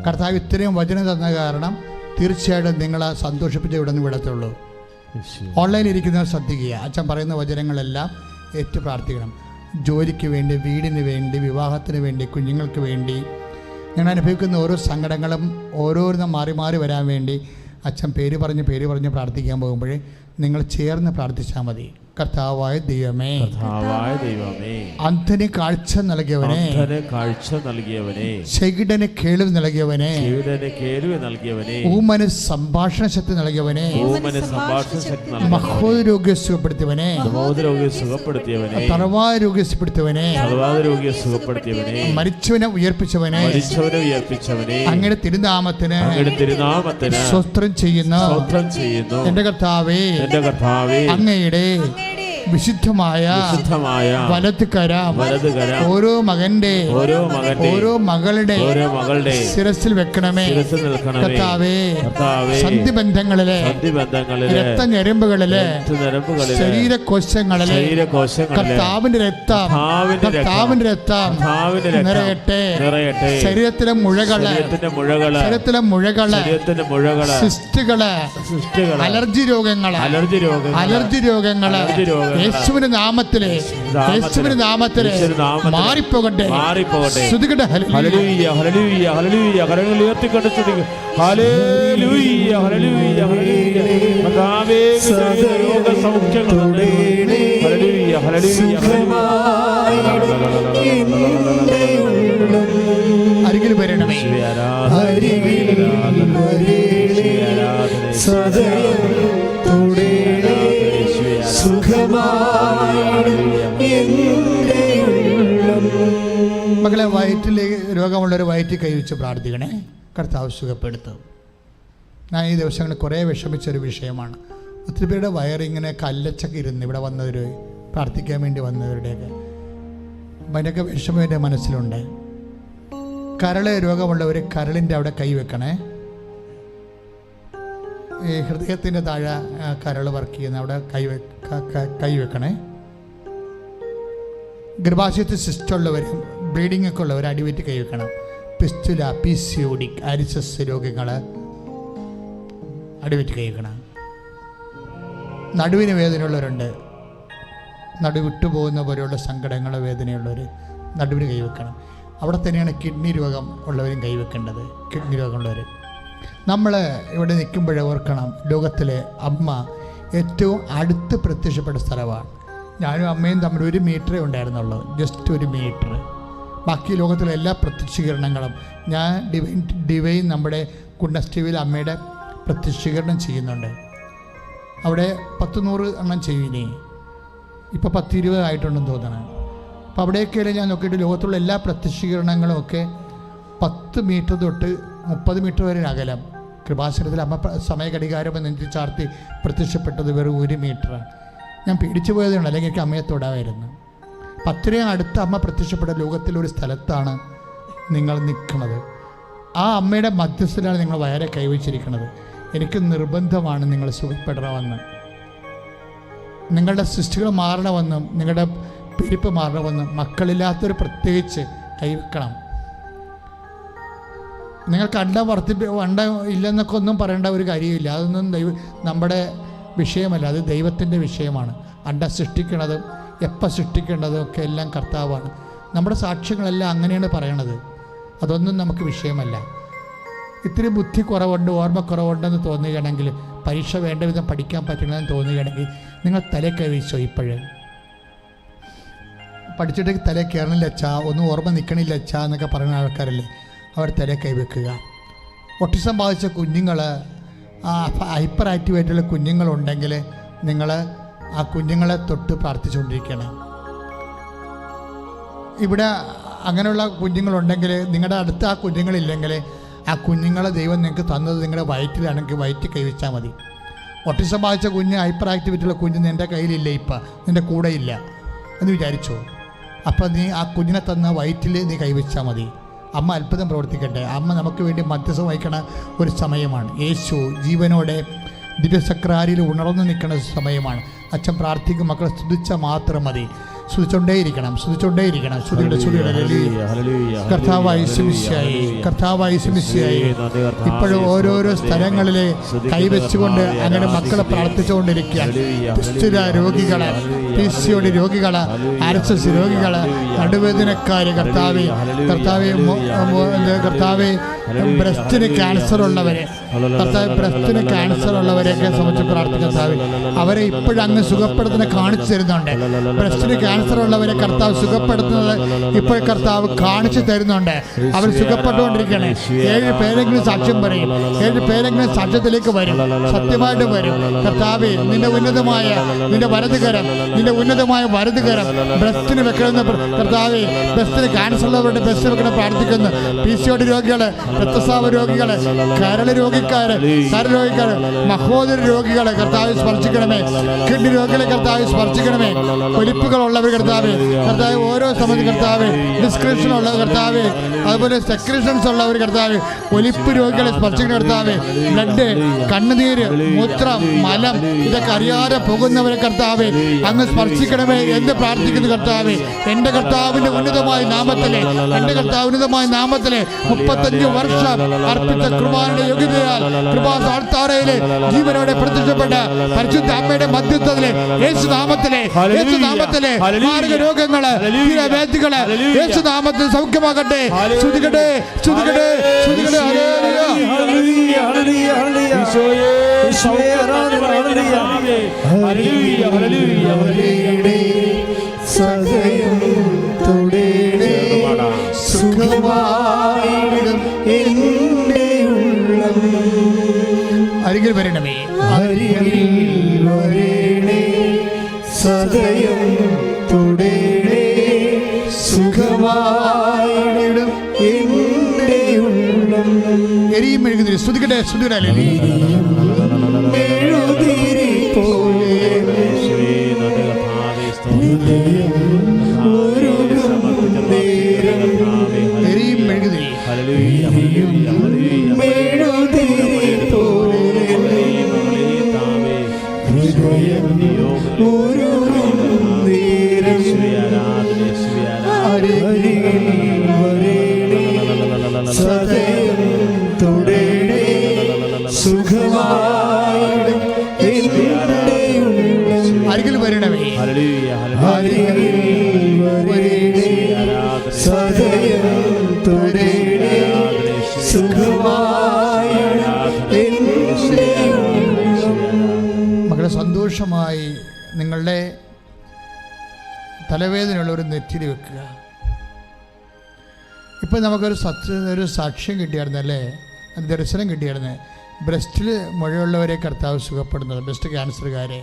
Speaker 1: കർത്താവ് ഇത്രയും വചനം തന്ന കാരണം തീർച്ചയായിട്ടും നിങ്ങളെ സന്തോഷിപ്പിച്ച് ഇവിടെ നിന്ന് വിടത്തുള്ളൂ. ഓൺലൈനിൽ ഇരിക്കുന്നവർ ശ്രദ്ധിക്കുക. അച്ഛൻ പറയുന്ന വചനങ്ങളെല്ലാം ഏറ്റു പ്രാർത്ഥിക്കണം. ജോലിക്ക് വേണ്ടി, വീടിന് വേണ്ടി, വിവാഹത്തിന് വേണ്ടി, കുഞ്ഞുങ്ങൾക്ക് വേണ്ടി, നിങ്ങൾ അനുഭവിക്കുന്ന ഓരോ സങ്കടങ്ങളും ഓരോന്നും മാറി മാറി വരാൻ വേണ്ടി അച്ഛൻ പേര് പറഞ്ഞ് പ്രാർത്ഥിക്കാൻ പോകുമ്പോൾ നിങ്ങൾ ചേർന്ന് പ്രാർത്ഥിച്ചാൽ മതി. കർത്താവായ ദൈവമേ, അന്ധന് കാഴ്ച നൽകിയവനെ, ചെകിടന് കേൾവി നൽകിയവനെ, ഊമന് സംഭാഷണ ശക്തി നൽകിയവനെ, മഹോരോഗ്യം സുഖപ്പെടുത്തിയവനെ, തറവായ രോഗ്യം സുഖപ്പെടുത്തിയവനെ, മരിച്ചവനെ ഉയർപ്പിച്ചവനെ, അങ്ങയുടെ തിരുനാമത്തിന് സ്തോത്രം ചെയ്യുന്നു. എന്റെ കർത്താവേ, അങ്ങയുടെ വിശുദ്ധമായ വലതുകര ഓരോ മകന്റെ ഓരോ മകളുടെ ശിരസിൽ വെക്കണമേ. കർത്താവേ, സന്ധിബന്ധങ്ങളിലെ രക്തഞരമ്പുകളിലെ ശരീരകോശങ്ങളിലെ കർത്താവിന്റെ രക്തം നിറയട്ടെ. ശരീരത്തിലെ മുഴകള് സിസ്റ്റുകള്, അലർജി രോഗങ്ങള് യേശുവിന്റെ നാമത്തിലെ മാറിപ്പോകട്ടെ.
Speaker 2: ഹല്ലേലൂയ, ഹല്ലേലൂയ, ഹല്ലേലൂയ. കരങ്ങൾ ഉയർത്തിക്കൊണ്ട് സ്തുതിക്കുക. ഹല്ലേലൂയ, ഹല്ലേലൂയ, ഹല്ലേലൂയ. കർത്താവേ, രോഗസൗഖ്യങ്ങൾ തരണമേ. ഹല്ലേലൂയ, ഹല്ലേലൂയ,
Speaker 1: അരികിൽ വരണമേ. മകളെ, വയറ്റിൽ രോഗമുള്ളൊരു വയറ്റിൽ കൈവച്ച് പ്രാർത്ഥിക്കണേ. കർത്താവ് സുഖപ്പെടുത്തും. ഞാൻ ഈ ദിവസങ്ങളിൽ കുറേ വിഷമിച്ചൊരു വിഷയമാണ്. ഒത്തിരി പേരുടെ വയറിങ്ങനെ കല്ലച്ചൊക്കെ ഇരുന്ന് ഇവിടെ വന്നവർ, പ്രാർത്ഥിക്കാൻ വേണ്ടി വന്നവരുടെയൊക്കെ അതിൻ്റെയൊക്കെ വിഷമം എൻ്റെ മനസ്സിലുണ്ട്. കരള് രോഗമുള്ളവർ കരളിൻ്റെ അവിടെ കൈവെക്കണേ. ഈ ഹൃദയത്തിൻ്റെ താഴെ കരൾ വർക്ക് ചെയ്യുന്ന അവിടെ കൈവെക്കണേ. ഗർഭാശയത്തിൽ സിസ്റ്റുള്ളവരും ബ്ലീഡിംഗ് ഒക്കെ ഉള്ളവർ അടിവെറ്റി കൈവെക്കണം. പിസ്റ്റുല, PCOD, ആരിസസ് രോഗങ്ങൾ അടിവെറ്റി കൈവെക്കണം. നടുവിന് വേദനയുള്ളവരുണ്ട്, നടുവിട്ടുപോകുന്ന പോലെയുള്ള സങ്കടങ്ങൾ, വേദനയുള്ളവർ നടുവിന് കൈവെക്കണം. അവിടെ തന്നെയാണ് കിഡ്നി രോഗം ഉള്ളവരും കൈവെക്കേണ്ടത്. കിഡ്നി രോഗമുള്ളവർ നമ്മൾ ഇവിടെ നിൽക്കുമ്പോഴേ ഓർക്കണം, ലോകത്തിലെ അമ്മ ഏറ്റവും അടുത്ത് പ്രത്യക്ഷപ്പെട്ട സ്ഥലമാണ്. ഞാനും അമ്മയും തമ്മിൽ 1 മീറ്ററേ ഉണ്ടായിരുന്നുള്ളൂ, ജസ്റ്റ് 1 മീറ്റർ. ബാക്കി ലോകത്തിലെ എല്ലാ പ്രത്യക്ഷീകരണങ്ങളും ഞാൻ ഡിവൈൻ നമ്മുടെ കുണ്ടസ് ടിവിയിൽ അമ്മയുടെ പ്രത്യക്ഷീകരണം ചെയ്യുന്നുണ്ട്. അവിടെ 10-100 എണ്ണം ചെയ്യും. ഇപ്പോൾ 10-20 ആയിട്ടുണ്ടെന്ന് തോന്നണം. അപ്പോൾ അവിടെയൊക്കെ ഞാൻ നോക്കിയിട്ട് ലോകത്തുള്ള എല്ലാ പ്രത്യക്ഷീകരണങ്ങളും ഒക്കെ 10 മീറ്റർ തൊട്ട് 30 മീറ്റർ വരെ അകലം. കൃപാസനത്തിൽ അമ്മ സമയഘടികാരം നെഞ്ചി ചാർത്തി പ്രത്യക്ഷപ്പെട്ടത് വെറും 1 മീറ്ററാണ്. ഞാൻ പേടിച്ചു പോയതുകൊണ്ട്, അല്ലെങ്കിൽ എനിക്ക് അമ്മയെ തൊടാമായിരുന്നു. 10 അടുത്ത് അമ്മ പ്രത്യക്ഷപ്പെട്ട ലോകത്തിലൊരു സ്ഥലത്താണ് നിങ്ങൾ നിൽക്കുന്നത്. ആ അമ്മയുടെ മധ്യസ്ഥലാണ് നിങ്ങൾ വയറെ കൈവച്ചിരിക്കുന്നത്. എനിക്ക് നിർബന്ധമാണ് നിങ്ങൾ സുഖപ്പെടണമെന്ന്, നിങ്ങളുടെ സൃഷ്ടികൾ മാറണമെന്നും നിങ്ങളുടെ പെരുപ്പ് മാറണമെന്നും മക്കളില്ലാത്തൊരു പ്രത്യേകിച്ച് കൈവെക്കണം. നിങ്ങൾക്ക് അണ്ട ഇല്ലെന്നൊക്കെ ഒന്നും പറയേണ്ട ഒരു കാര്യമില്ല. അതൊന്നും നമ്മുടെ വിഷയമല്ല, അത് ദൈവത്തിൻ്റെ വിഷയമാണ്. അണ്ട സൃഷ്ടിക്കണതും എപ്പോൾ സൃഷ്ടിക്കേണ്ടതും ഒക്കെ എല്ലാം കർത്താവാണ്. നമ്മുടെ സാക്ഷ്യങ്ങളെല്ലാം അങ്ങനെയാണ് പറയണത്. അതൊന്നും നമുക്ക് വിഷയമല്ല. ഇത്തിരി ബുദ്ധി കുറവുണ്ട്, ഓർമ്മക്കുറവുണ്ടെന്ന് തോന്നുകയാണെങ്കിൽ, പരീക്ഷ വേണ്ട വിധം പഠിക്കാൻ പറ്റണമെന്ന് തോന്നുകയാണെങ്കിൽ നിങ്ങൾ തലേ കയറിച്ചോ. ഇപ്പോഴേ പഠിച്ചിട്ട് തലേ കയറണില്ല അച്ഛാ, ഒന്നും ഓർമ്മ നിൽക്കണില്ല അച്ഛാ എന്നൊക്കെ പറയുന്ന ആൾക്കാരല്ലേ, അവർ തലേ കൈവെക്കുക. ഓട്ടിസം ബാധിച്ച കുഞ്ഞുങ്ങൾ, ഹൈപ്പർ ആക്റ്റീവായിട്ടുള്ള കുഞ്ഞുങ്ങളുണ്ടെങ്കിൽ നിങ്ങൾ ആ കുഞ്ഞുങ്ങളെ തൊട്ട് പ്രാർത്ഥിച്ചുകൊണ്ടിരിക്കണം. ഇവിടെ അങ്ങനെയുള്ള കുഞ്ഞുങ്ങളുണ്ടെങ്കിൽ, നിങ്ങളുടെ അടുത്ത് ആ കുഞ്ഞുങ്ങളില്ലെങ്കിൽ, ആ കുഞ്ഞുങ്ങളെ ദൈവം നിങ്ങൾക്ക് തന്നത് നിങ്ങളുടെ വയറ്റിലാണെങ്കിൽ വയറ്റിൽ കൈവച്ചാൽ മതി. ഓട്ടിസം ബാധിച്ച കുഞ്ഞ്, ഹൈപ്പർ ആക്ടിവിറ്റിയുള്ള കുഞ്ഞ് നിൻ്റെ കയ്യിലില്ല, ഇപ്പം നിൻ്റെ കൂടെ ഇല്ല എന്ന് വിചാരിച്ചോ. അപ്പം നീ ആ കുഞ്ഞിനെ തന്ന വയറ്റിൽ നീ കൈവച്ചാൽ മതി. അമ്മ അത്ഭുതം പ്രവർത്തിക്കട്ടെ. അമ്മ നമുക്ക് വേണ്ടി മധ്യസ്ഥം വഹിക്കണ ഒരു സമയമാണ്. യേശു ജീവനോടെ ദിവ്യസക്രാരിയിൽ ഉണർന്നു നിൽക്കുന്ന സമയമാണ്. അച്ഛൻ പ്രാർത്ഥിക്കും, മക്കളെ സ്തുതിച്ചാൽ മാത്രം മതി. സ്തുതിച്ചുകൊണ്ടേയിരിക്കണം. കർത്താവായി ശിമിശിയായി ഇപ്പോഴും ഓരോരോ സ്ഥലങ്ങളിലെ കൈവച്ചുകൊണ്ട് അങ്ങനെ മക്കളെ പ്രാർത്ഥിച്ചുകൊണ്ടിരിക്കുകയാണ്. രോഗികള്, PCOD രോഗികള്, RSS രോഗികള്, നടുവേദനക്കാര്, കർത്താവേ ബ്രസ്റ്റിന് ക്യാൻസർ ഉള്ളവരെ, ബ്രസ്റ്റിന് ക്യാൻസർ ഉള്ളവരെയൊക്കെ സംബന്ധിച്ച് പ്രാർത്ഥിക്കർത്താവേ, അവരെ ഇപ്പോഴങ്ങ് സുഖപ്പെടുത്തുന്ന കാണിച്ചു തരുന്നുണ്ട്. ബ്രസ്റ്റിന് ക്യാൻസർ ഉള്ളവരെ കർത്താവ് സുഖപ്പെടുത്തുന്നത് ഇപ്പോൾ കർത്താവ് കാണിച്ചു തരുന്നുണ്ട്. അവർ സുഖപ്പെട്ടുകൊണ്ടിരിക്കുകയാണ്. 7 പേരെങ്കിലും സാക്ഷ്യം പറയും, 7 പേരെങ്കിലും സാക്ഷ്യത്തിലേക്ക് വരും, സത്യമായിട്ട് വരും. കർത്താവേ, നിന്റെ ഉന്നതമായ വലതുകരം ബ്രസ്റ്റിന് വെക്കണമെന്ന് കർത്താവേ, ബ്രസ്റ്റിന് ക്യാൻസർ ഉള്ളവരുടെ ബ്രസ്റ്റ് വെക്കണം പ്രാർത്ഥിക്കുന്നു. PCOD രോഗികള്, രക്തസ്രാവ രോഗികള്, കരൾ രോഗിക്കാര്, മഹോദര രോഗികളെ കർത്താവ് സ്പർശിക്കണമേ. കിഡ്നി രോഗികളെ കർത്താവ് സ്പർശിക്കണമേ. ഒലിപ്പുകളുള്ളവർ കർത്താവേ, ഓരോ സംബന്ധിച്ച് കർത്താവേ, ഡിസ്ക്രിപ്ഷൻ ഉള്ള കർത്താവേ, അതുപോലെ സെക്രീഷൻസ് ഉള്ളവർ കർത്താവേ, ഒലിപ്പ് രോഗികളെ സ്പർശിക്കുന്ന കർത്താവേ, ബ്ലഡ്, കണ്ണുനീര്, മൂത്രം, മലം ഇതൊക്കെ അറിയാതെ പോകുന്നവരെ കർത്താവേ അങ്ങ് സ്പർശിക്കണമേ എന്ന് പ്രാർത്ഥിക്കുന്നു. കർത്താവേ, എൻ്റെ കർത്താവിൻ്റെ ഉന്നതമായ നാമത്തിലെ 35 വർഷം അർപ്പിച്ച കൃപാന്റെ യോഗ്യതയാൽ കൃപാസാൽത്താരയിലെ ജീവനോടെ പ്രത്യക്ഷപ്പെട്ട പരിശുദ്ധ അമ്മയുടെ മധ്യസ്ഥത്തിലെ യേശുനാമത്തിലെ മാരക രോഗങ്ങള്, വേദികള് യേശുനാമത്തിൽ സൗഖ്യമാകട്ടെ. സ്തുതിക്കട്ടെ.
Speaker 3: സദയം തൊടേണേ സുഖമായിടും എന്റെ ഉള്ളം.
Speaker 1: അരികിൽ വരണമേ,
Speaker 3: സദയം തൊടേണേ സുഖമായിടും എന്റെ ഉള്ളം.
Speaker 1: എരിയും മെഴുകുതിരി സ്തുതിക്കട്ടെ.
Speaker 3: മെഴുതിരി പോലെ
Speaker 1: എരിയും മെഴുകുതിരി അരികിൽ വരണമേ. മക്കളെ, സന്തോഷമായി നിങ്ങളുടെ തലവേദനയുള്ളവർ നെറ്റിയിൽ വെക്കുക. ഇപ്പം നമുക്കൊരു സാക്ഷ്യം കിട്ടിയായിരുന്നല്ലേ, ദർശനം കിട്ടിയായിരുന്നു. ബ്രസ്റ്റിൽ മുഴയുള്ളവരെ കർത്താവ് സുഖപ്പെടുന്നത്, ബ്രസ്റ്റ് ക്യാൻസറുകാരെ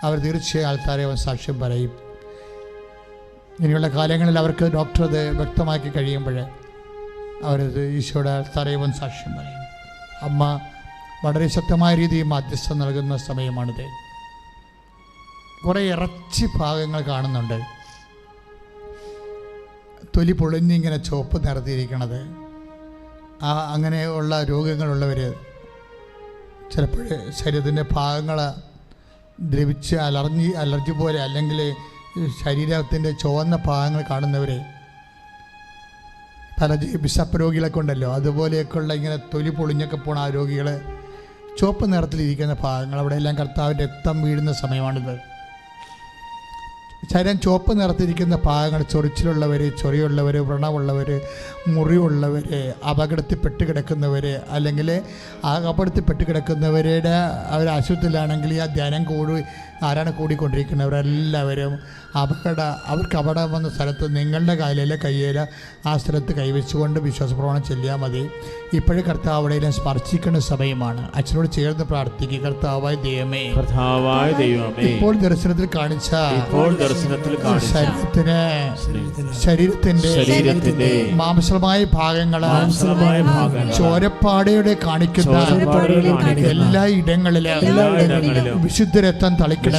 Speaker 1: അവർ തീർച്ചയായും ആൾക്കാരെ സാക്ഷ്യം പറയും. ഇനിയുള്ള കാലങ്ങളിൽ അവർക്ക് ഡോക്ടർ അത് വ്യക്തമാക്കി കഴിയുമ്പോൾ അവരത് ഈശോയുടെ തറയുവൻ സാക്ഷ്യം പറയും. അമ്മ വളരെ ശക്തമായ രീതിയിൽ മധ്യസ്ഥം നൽകുന്ന സമയമാണിത്. കുറേ ഇറച്ചി ഭാഗങ്ങൾ കാണുന്നുണ്ട്, തൊലി പൊളിഞ്ഞിങ്ങനെ ചുവപ്പ് നിറത്തിയിരിക്കണത്. അങ്ങനെയുള്ള രോഗങ്ങളുള്ളവർ ചിലപ്പോൾ ശരീരത്തിൻ്റെ ഭാഗങ്ങൾ ദ്രവിച്ച് അലർജി പോലെ അല്ലെങ്കിൽ ശരീരത്തിൻ്റെ ചുവന്ന ഭാഗങ്ങൾ കാണുന്നവർ, പല ബിഷപ്പ് രോഗികളൊക്കെ ഉണ്ടല്ലോ, അതുപോലെയൊക്കെയുള്ള ഇങ്ങനെ തൊലി പൊളിഞ്ഞൊക്കെ പോണ ആ രോഗികൾ ചുവപ്പ് നിറത്തിലിരിക്കുന്ന ഭാഗങ്ങൾ, അവിടെയെല്ലാം കർത്താവിൻ്റെ രക്തം വീഴുന്ന സമയമാണിത്. ശരീരം ചുവപ്പ് നിറത്തിരിക്കുന്ന ഭാഗങ്ങൾ, ചൊറിച്ചിലുള്ളവർ, ചൊറിയുള്ളവർ, വ്രണമുള്ളവർ, മുറിവുള്ളവർ, അപകടത്തിൽപ്പെട്ട് കിടക്കുന്നവർ, അല്ലെങ്കിൽ അപകടത്തിൽപ്പെട്ട് കിടക്കുന്നവരുടെ അവർ ആശുപത്രിയിലാണെങ്കിൽ ആ ധ്യാനം ആരാണ് കൂടിക്കൊണ്ടിരിക്കുന്നവരെല്ലാവരും അവർക്ക് അപകടം വന്ന സ്ഥലത്ത് നിങ്ങളുടെ കാലിലെ കയ്യേല ആ സ്ഥലത്ത് കൈവച്ചുകൊണ്ട് വിശ്വാസപ്രമാണം ചെല്ലിയാൽ മതി. ഇപ്പോഴും കർത്താവ് അവിടെയെല്ലാം സ്പർശിക്കുന്ന സമയമാണ്. അച്ഛനോട് ചേർന്ന് പ്രാർത്ഥിക്കുക. കർത്താവായ ദൈവമേ, ഇപ്പോൾ ദർശനത്തിൽ കാണിച്ച ശരീരത്തിന്റെ മാംസമായ ഭാഗങ്ങള് ചോരപ്പാടയുടെ കാണിക്കുന്ന എല്ലാ ഇടങ്ങളിലും വിശുദ്ധ രക്തം തളിക്കണമേ,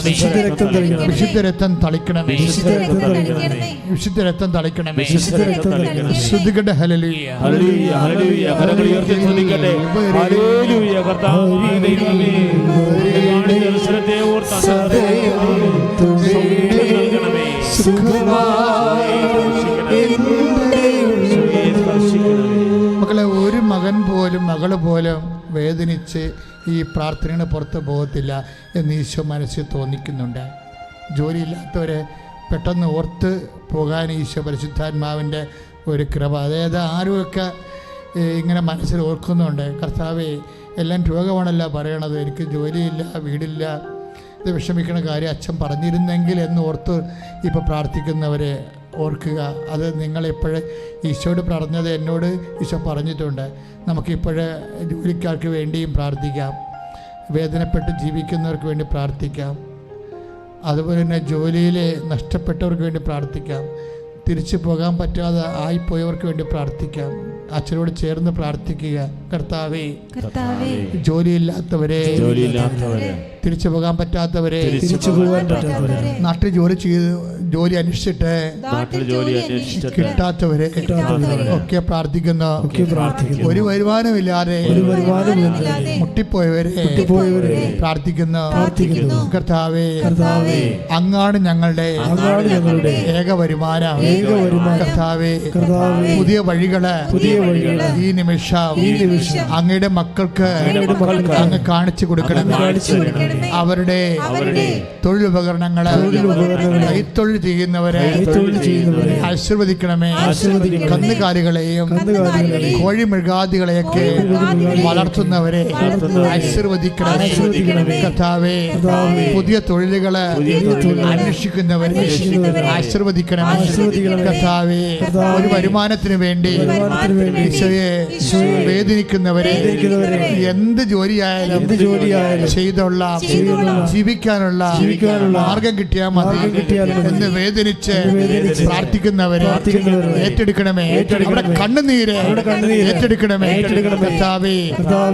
Speaker 1: വിശുദ്ധ രക്തം തളിക്കണമേ, വിശുദ്ധ രക്തം തളിക്കണമേ. ശ്രുതികട ഹല്ലേലൂയ,
Speaker 2: ഹല്ലേലൂയ, ഹല്ലേലൂയ. കരങ്ങൾ ഉയർത്തി സ്തുതിക്കട്ടെ. ഹല്ലേലൂയ. കർത്താവേ ദൈവമേ, ദർശനത്തെ ഓർത്ത്
Speaker 1: മക്കളെ, ഒരു മകൻ പോലും മകള് പോലും വേദനിച്ച് ഈ പ്രാർത്ഥനയുടെ പുറത്ത് പോകത്തില്ല എന്ന് ഈശോ മനസ്സിൽ തോന്നിക്കുന്നുണ്ട്. ജോലിയില്ലാത്തവരെ പെട്ടെന്ന് ഓർത്ത് പോകാൻ ഈശോ പരിശുദ്ധാത്മാവിൻ്റെ ഒരു കൃപ, അതായത് ആരുമൊക്കെ ഇങ്ങനെ മനസ്സിൽ ഓർക്കുന്നുണ്ട്. കർത്താവേ, എല്ലാം രോഗമാണല്ലോ പറയണത്, എനിക്ക് ജോലിയില്ല, വീടില്ല, ഇത് വിഷമിക്കണ കാര്യം അച്ഛൻ പറഞ്ഞിരുന്നെങ്കിൽ എന്ന് ഓർത്ത് ഇപ്പോൾ പ്രാർത്ഥിക്കുന്നവരെ ഓർക്കുക. അത് നിങ്ങളിപ്പോഴേ ഈശോയോട് പറഞ്ഞത് എന്നോട് ഈശോ പറഞ്ഞിട്ടുണ്ട്. നമുക്കിപ്പോഴേ ജോലിക്കാർക്ക് വേണ്ടിയും പ്രാർത്ഥിക്കാം, വേദനപ്പെട്ട് ജീവിക്കുന്നവർക്ക് വേണ്ടി പ്രാർത്ഥിക്കാം, അതുപോലെ തന്നെ ജോലിയിൽ നഷ്ടപ്പെട്ടവർക്ക് വേണ്ടി പ്രാർത്ഥിക്കാം, തിരിച്ചു പോകാൻ പറ്റാതെ ആയിപ്പോയവർക്ക് വേണ്ടി പ്രാർത്ഥിക്കാം. അച്ഛനോട് ചേർന്ന് പ്രാർത്ഥിക്കുക. കർത്താവേ, ജോലിയില്ലാത്തവരെ, തിരിച്ചു പോകാൻ പറ്റാത്തവരെ, നാട്ടിൽ ജോലി അന്വേഷിച്ചിട്ട് കിട്ടാത്തവരെ ഒക്കെ പ്രാർത്ഥിക്കുന്നു. ഒരു വരുമാനമില്ലാതെ മുട്ടിപ്പോയവരെ പ്രാർത്ഥിക്കുന്നു. കർത്താവേ, അങ്ങാണ് ഞങ്ങളുടെ ഏക വരുമാനം. കർത്താവേ, പുതിയ വഴികള് ഈ നിമിഷം അങ്ങയുടെ മക്കൾക്ക് അങ്ങ് കാണിച്ചു കൊടുക്കണം. അവരുടെ തൊഴിലുപകരണങ്ങള് കൈത്തൊഴിൽ ചെയ്യുന്നവരെ ആശീർവദിക്കണമേ. കന്നുകാലികളെയും കോഴിമൃഗാദികളെയൊക്കെ വളർത്തുന്നവരെ ആശീർവദിക്കണമേ. കർത്താവേ, പുതിയ തൊഴിലുകള് അന്വേഷിക്കുന്നവരെ ആശീർവദിക്കണമേ. കർത്താവേ, ഒരു വരുമാനത്തിന് വേണ്ടി ഈശോയെ വേദനിക്കുന്നവരെ എന്ത് ജോലിയായാലും ചെയ്തുള്ള ജീവിക്കാനുള്ള മാർഗം കിട്ടിയാൽ മതി എന്ന് വേദനിച്ച് പ്രാർത്ഥിക്കുന്നവരെ ഏറ്റെടുക്കണമേ. അവിടെ കണ്ണുനീര് ഏറ്റെടുക്കണമേ. കർത്താവേ,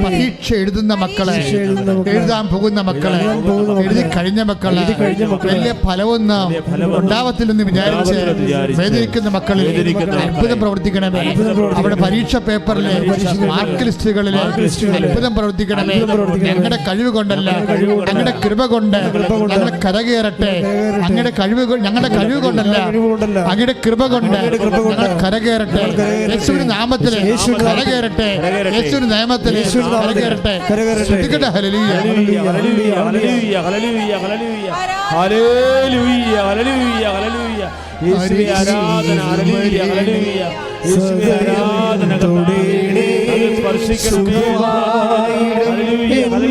Speaker 1: പരീക്ഷ എഴുതുന്ന മക്കളെ, എഴുതാൻ പോകുന്ന മക്കളെ, എഴുതി കഴിഞ്ഞ മക്കളെ, വലിയ ഫലമൊന്നും ഉണ്ടാവത്തില്ലെന്ന് വിചാരിച്ച് വേദനിക്കുന്ന മക്കളിൽ അത്ഭുതം പ്രവർത്തിക്കണമേ. അവിടെ പരീക്ഷ പേപ്പറിലെ മാർക്ക് ലിസ്റ്റുകളിൽ അത്ഭുതം പ്രവർത്തിക്കണമേ. ഞങ്ങളുടെ കഴിവ് കൊണ്ടല്ല, ഞങ്ങളുടെ കൃപ കൊണ്ട് ഞങ്ങൾ കരകയറട്ടെ. അങ്ങയുടെ കഴിവ്, ഞങ്ങളുടെ കഴിവ് കൊണ്ടല്ല, അങ്ങയുടെ കൃപ കൊണ്ട് ഞങ്ങൾ കരകയറട്ടെ. യേശുവിന്റെ നാമത്തിൽ കരകയറട്ടെ. യേശുവിന്റെ നാമത്തിൽ കരകയറട്ടെ. ശ്രദ്ധിക്കട്ടെ. ഹല്ലേലൂയ,
Speaker 2: ഹല്ലേലൂയ, ഹല്ലേലൂയ, ഹല്ലേലൂയ, ഹല്ലേലൂയ, ഹല്ലേലൂയ, ഹല്ലേലൂയ. യേശുവേ ആരാധന, ഹല്ലേലൂയ, ഹല്ലേലൂയ. യേശുവേ ആരാധന. സ്പർശിക്കണമേ. ഹല്ലേലൂയ, ഹല്ലേലൂയ.